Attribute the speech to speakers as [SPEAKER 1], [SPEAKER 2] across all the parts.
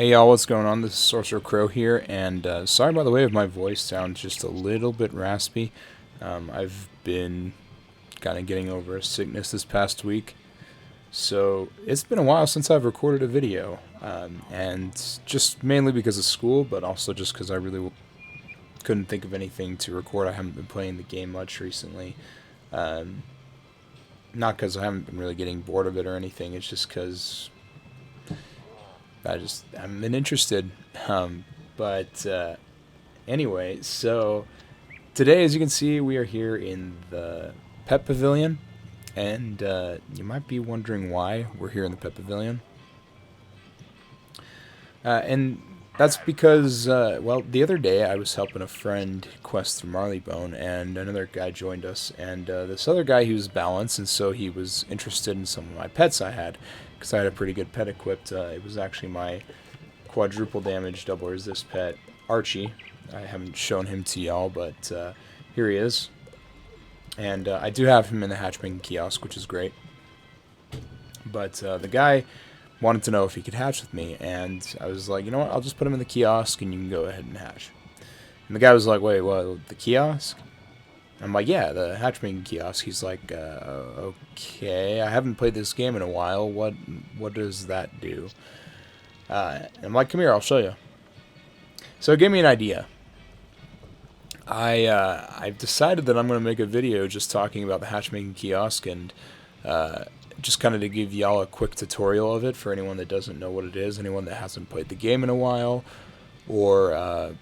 [SPEAKER 1] Hey y'all, what's going on? This is SorcererCrow here, and sorry by the way if my voice sounds just a little bit raspy. I've been kind of getting over a sickness this past week, so it's been a while since I've recorded a video, and just mainly because of school, but also just because I really couldn't think of anything to record. I haven't been playing the game much recently. Um, Not because I haven't been really getting bored of it or anything, it's just because I haven't been interested. But anyway, so today, as you can see, we are here in the Pet Pavilion, and you might be wondering why we're here in the Pet Pavilion. And that's because, well, the other day I was helping a friend quest through Marleybone, and another guy joined us, and this other guy, he was balanced, and so he was interested in some of my pets I had, because I had a pretty good pet equipped. It was actually my quadruple damage double resist pet, Archie. I haven't shown him to y'all, but here he is. And I do have him in the Hatchmaking Kiosk, which is great. But the guy wanted to know if he could hatch with me, and I was like, you know what, I'll just put him in the kiosk and you can go ahead and hatch. And the guy was like, wait, what, the kiosk? I'm like, yeah, the Hatchmaking Kiosk. He's like, okay, I haven't played this game in a while. What does that do? And I'm like, come here, I'll show you. So it gave me an idea. I've decided that I'm going to make a video just talking about the Hatchmaking Kiosk and just kind of to give y'all a quick tutorial of it for anyone that doesn't know what it is, anyone that hasn't played the game in a while, or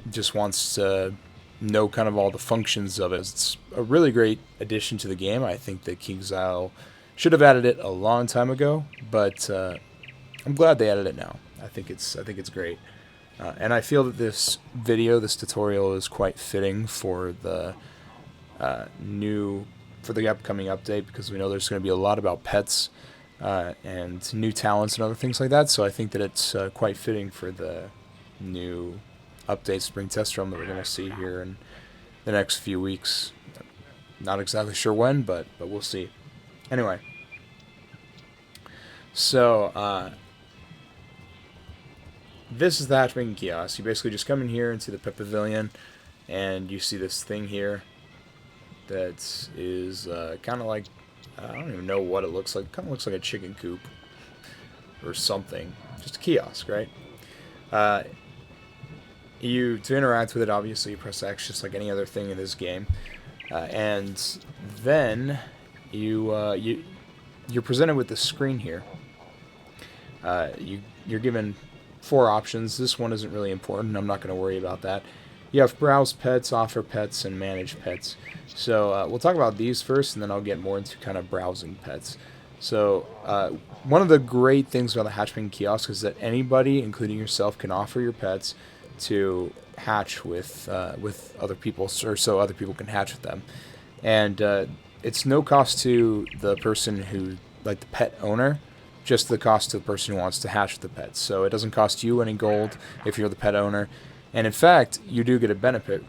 [SPEAKER 1] just wants to know kind of all the functions of it. It's a really great addition to the game. I think that KingsIsle should have added it a long time ago, but I'm glad they added it now. I think it's great. And I feel that this tutorial is quite fitting for the for the upcoming update, because we know there's going to be a lot about pets and new talents and other things like that. So I think that it's quite fitting for the new update spring test run that we're going to see here in the next few weeks. Not exactly sure when, but we'll see. Anyway, so this is the Hatchmaking Kiosk. You basically just come in here into the Pet Pavilion, and you see this thing here that is kind of like, I don't even know what it looks like. Kind of looks like a chicken coop or something. Just a kiosk, right? To interact with it, obviously you press X just like any other thing in this game, and then you're presented with this screen here. You're given 4 options. This one isn't really important. I'm not going to worry about that. You have browse pets, offer pets, and manage pets. So we'll talk about these first, and then I'll get more into kind of browsing pets. So one of the great things about the Hatchmaking Kiosk is that anybody, including yourself, can offer your pets to hatch with other people, or so other people can hatch with them. And it's no cost to the person who, like the pet owner, just the cost to the person who wants to hatch with the pets. So it doesn't cost you any gold if you're the pet owner. And in fact, you do get a benefit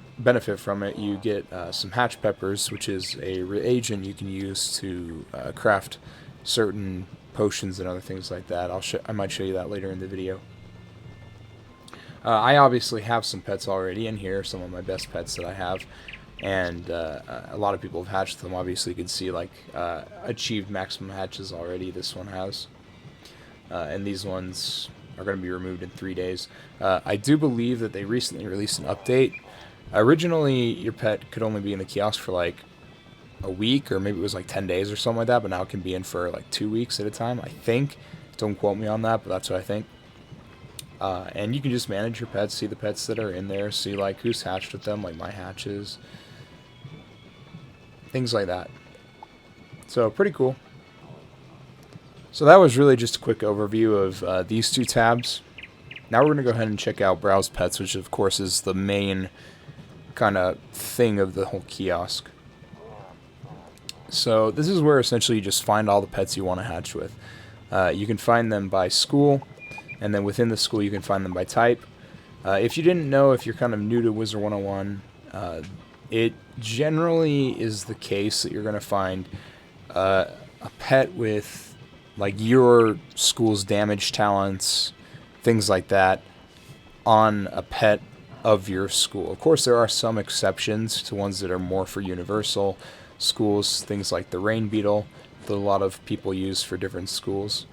[SPEAKER 1] from it. You get some hatch peppers, which is a reagent you can use to craft certain potions and other things like that. I might show you that later in the video. I obviously have some pets already in here, some of my best pets that I have, and a lot of people have hatched them. Obviously, you can see like achieved maximum hatches already. This one has, and these ones are going to be removed in 3 days. I do believe that they recently released an update. Originally, your pet could only be in the kiosk for like a week, or maybe it was like 10 days or something like that, but now it can be in for like 2 weeks at a time, I think. Don't quote me on that, but that's what I think. And you can just manage your pets, see the pets that are in there, see like who's hatched with them, like my hatches, things like that. So pretty cool. So that was really just a quick overview of these 2 tabs. Now we're going to go ahead and check out Browse Pets, which of course is the main kind of thing of the whole kiosk. So this is where essentially you just find all the pets you want to hatch with. You can find them by school, and then within the school you can find them by type. If you didn't know, if you're kind of new to Wizard101, it generally is the case that you're going to find a pet with like your school's damage talents, things like that on a pet of your school. Of course, there are some exceptions to ones that are more for universal schools, things like the rain beetle that a lot of people use for different schools.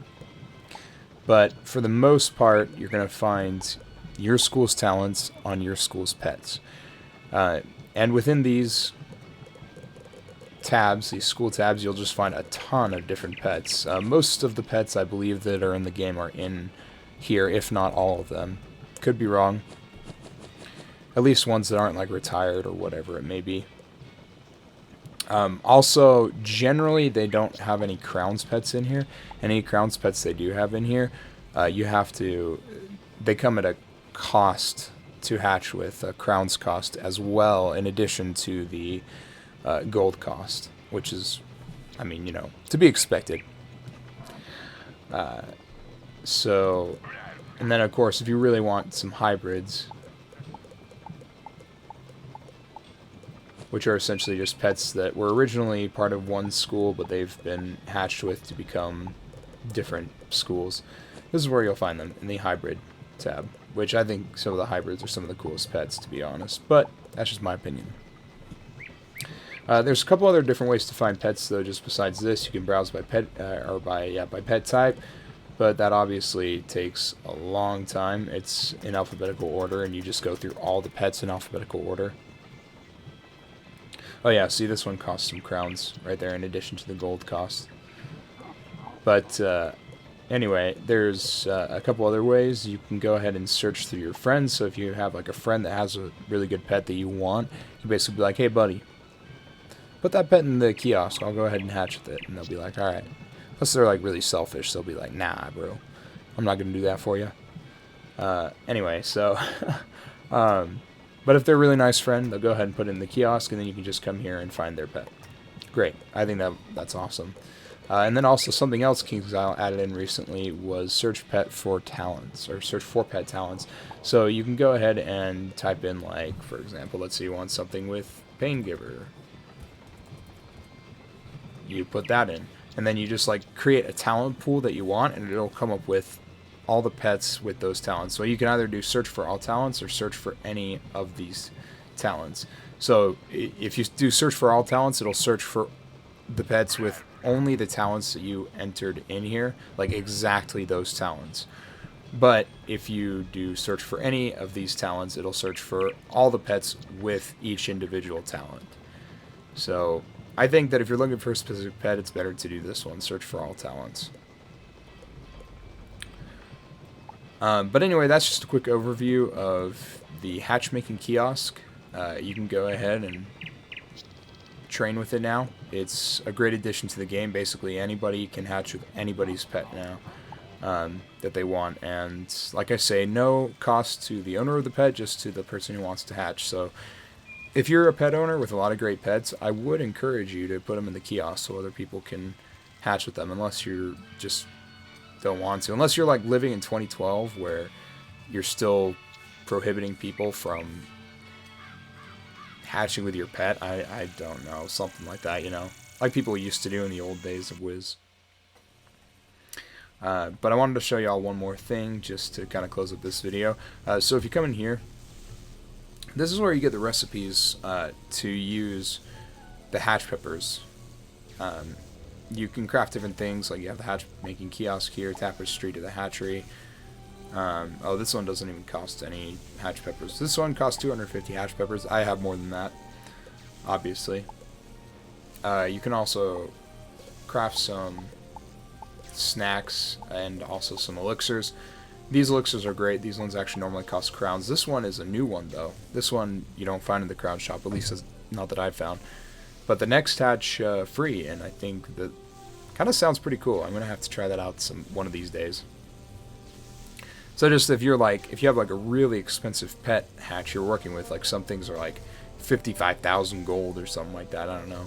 [SPEAKER 1] But for the most part, you're going to find your school's talents on your school's pets. And within these tabs, these school tabs, you'll just find a ton of different pets. Most of the pets, I believe, that are in the game are in here, if not all of them. Could be wrong. At least ones that aren't like retired or whatever it may be. Also, generally, they don't have any Crowns pets in here. Any Crowns pets they do have in here, you have to... They come at a cost to hatch with, a Crowns cost as well, in addition to the gold cost, which is, I mean, you know, to be expected. So, and then, of course, if you really want some hybrids, which are essentially just pets that were originally part of one school, but they've been hatched with to become different schools. This is where you'll find them, in the hybrid tab, which I think some of the hybrids are some of the coolest pets, to be honest, but that's just my opinion. There's a couple other different ways to find pets, though, just besides this. You can browse by pet, or by pet type, but that obviously takes a long time. It's in alphabetical order, and you just go through all the pets in alphabetical order. Oh yeah, see, this one costs some crowns right there in addition to the gold cost. But anyway, there's a couple other ways. You can go ahead and search through your friends. So if you have like a friend that has a really good pet that you want, you basically be like, hey buddy, put that pet in the kiosk. I'll go ahead and hatch with it. And they'll be like, alright. Unless they're like really selfish, they'll be like, nah bro, I'm not going to do that for you. Anyway, so... but if they're a really nice friend, they'll go ahead and put it in the kiosk, and then you can just come here and find their pet. Great. I think that's awesome. And then also something else KingsIsle added in recently was search pet for talents, or search for pet talents. So you can go ahead and type in, like, for example, let's say you want something with Pain Giver. You put that in. And then you just, like, create a talent pool that you want, and it'll come up with all the pets with those talents. So you can either do search for all talents or search for any of these talents. So if you do search for all talents, it'll search for the pets with only the talents that you entered in here, like exactly those talents. But if you do search for any of these talents, it'll search for all the pets with each individual talent. So I think that if you're looking for a specific pet, it's better to do this one, search for all talents. But anyway, that's just a quick overview of the Hatchmaking Kiosk. You can go ahead and train with it now. It's a great addition to the game. Basically, anybody can hatch with anybody's pet now that they want. And like I say, no cost to the owner of the pet, just to the person who wants to hatch. So if you're a pet owner with a lot of great pets, I would encourage you to put them in the kiosk so other people can hatch with them, unless you're just... don't want to, unless you're like living in 2012 where you're still prohibiting people from hatching with your pet. I don't know, something like that, you know, like people used to do in the old days of Wiz. But I wanted to show y'all one more thing just to kind of close up this video. So if you come in here, this is where you get the recipes to use the hatch peppers. You can craft different things, like you have the Hatchmaking Kiosk here, Tapestry to the Hatchery. Oh, this one doesn't even cost any hatch peppers. This one costs 250 hatch peppers. I have more than that, obviously. You can also craft some snacks and also some elixirs. These elixirs are great. These ones actually normally cost crowns. This one is a new one, though. This one you don't find in the crown shop, at least not that I've found. But the next hatch free, and I think that kind of sounds pretty cool. I'm gonna have to try that out one of these days. So just if you have like a really expensive pet hatch you're working with, like some things are like 55,000 gold or something like that. I don't know,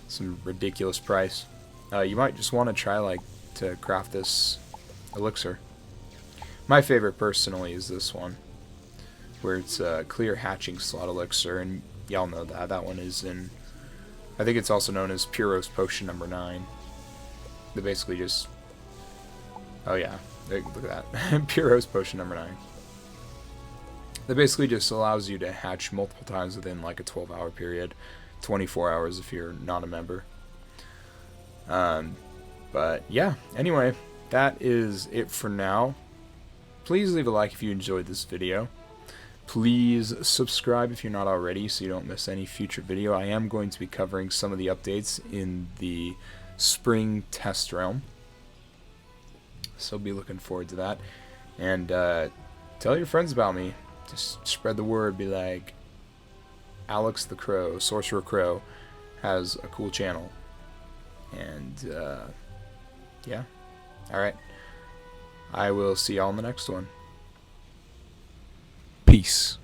[SPEAKER 1] some ridiculous price. You might just want to try like to craft this elixir. My favorite personally is this one, where it's a clear hatching slot elixir, and y'all know that one is in. I think it's also known as Puro's Potion number 9. They basically just... oh yeah, Look at that. Pure Host Potion number 9. That basically just allows you to hatch multiple times within like a 12-hour period. 24 hours if you're not a member. But yeah, anyway, that is it for now. Please leave a like if you enjoyed this video. Please subscribe if you're not already so you don't miss any future video. I am going to be covering some of the updates in the spring test realm, so be looking forward to that. And tell your friends about me. Just spread the word. Be like, Alex the Crow, Sorcerer Crow, has a cool channel. And yeah, alright, I will see y'all in the next one. Peace.